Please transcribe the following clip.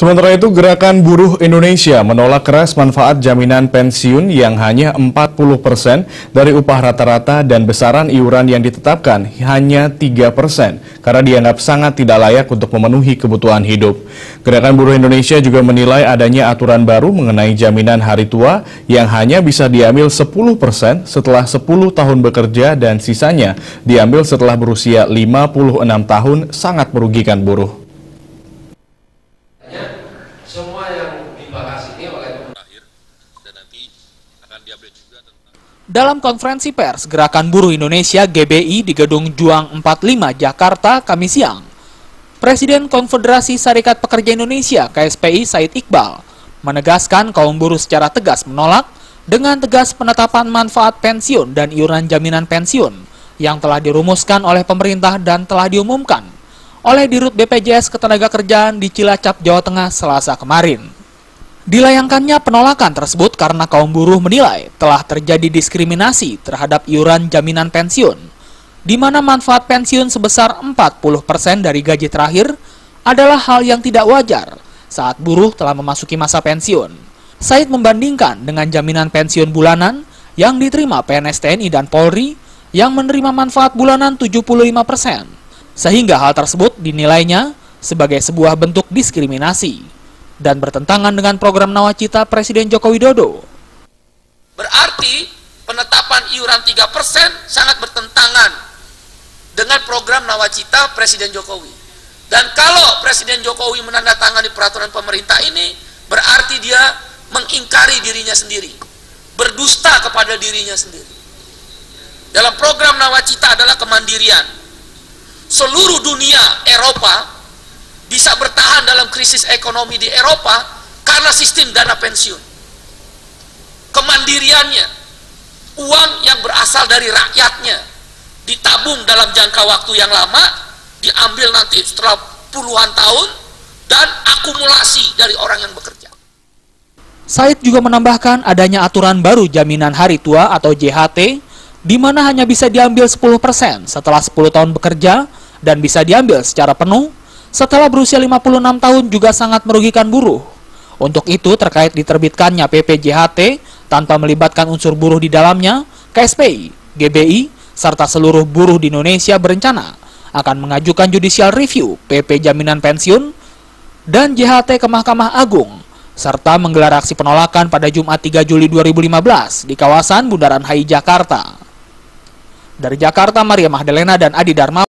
Sementara itu, Gerakan Buruh Indonesia menolak keras manfaat jaminan pensiun yang hanya 40% dari upah rata-rata dan besaran iuran yang ditetapkan hanya 3% karena dianggap sangat tidak layak untuk memenuhi kebutuhan hidup. Gerakan Buruh Indonesia juga menilai adanya aturan baru mengenai jaminan hari tua yang hanya bisa diambil 10% setelah 10 tahun bekerja dan sisanya diambil setelah berusia 56 tahun sangat merugikan buruh. Semua yang dibahas ini oleh dan nanti akan diupdate juga tentang. Dalam konferensi pers Gerakan Buruh Indonesia GBI di Gedung Juang 45 Jakarta Kamis siang, Presiden Konfederasi Serikat Pekerja Indonesia KSPI Said Iqbal menegaskan kaum buruh secara tegas menolak dengan tegas penetapan manfaat pensiun dan iuran jaminan pensiun yang telah dirumuskan oleh pemerintah dan telah diumumkan oleh Dirut BPJS Ketenagakerjaan di Cilacap, Jawa Tengah, Selasa kemarin. Dilayangkannya penolakan tersebut karena kaum buruh menilai telah terjadi diskriminasi terhadap iuran jaminan pensiun, di mana manfaat pensiun sebesar 40% dari gaji terakhir adalah hal yang tidak wajar saat buruh telah memasuki masa pensiun. Said membandingkan dengan jaminan pensiun bulanan yang diterima PNS TNI dan Polri yang menerima manfaat bulanan 75%. Sehingga hal tersebut dinilainya sebagai sebuah bentuk diskriminasi dan bertentangan dengan program Nawacita Presiden Joko Widodo. berarti penetapan iuran 3% sangat bertentangan dengan program Nawacita Presiden Jokowi. Dan kalau Presiden Jokowi menandatangani peraturan pemerintah ini, berarti dia mengingkari dirinya sendiri, berdusta kepada dirinya sendiri. Dalam program Nawacita adalah kemandirian. Seluruh dunia Eropa bisa bertahan dalam krisis ekonomi di Eropa karena sistem dana pensiun. Kemandiriannya, uang yang berasal dari rakyatnya, ditabung dalam jangka waktu yang lama, diambil nanti setelah puluhan tahun, dan akumulasi dari orang yang bekerja. Said juga menambahkan adanya aturan baru jaminan hari tua atau JHT, di mana hanya bisa diambil 10% setelah 10 tahun bekerja, dan bisa diambil secara penuh setelah berusia 56 tahun juga sangat merugikan buruh. Untuk itu, terkait diterbitkannya PP JHT tanpa melibatkan unsur buruh di dalamnya, KSPI, GBI, serta seluruh buruh di Indonesia berencana akan mengajukan judicial review PP Jaminan Pensiun dan JHT ke Mahkamah Agung, serta menggelar aksi penolakan pada Jumat 3 Juli 2015 di kawasan Bundaran HI Jakarta. Dari Jakarta, Maria Magdalena dan Adi Dharma.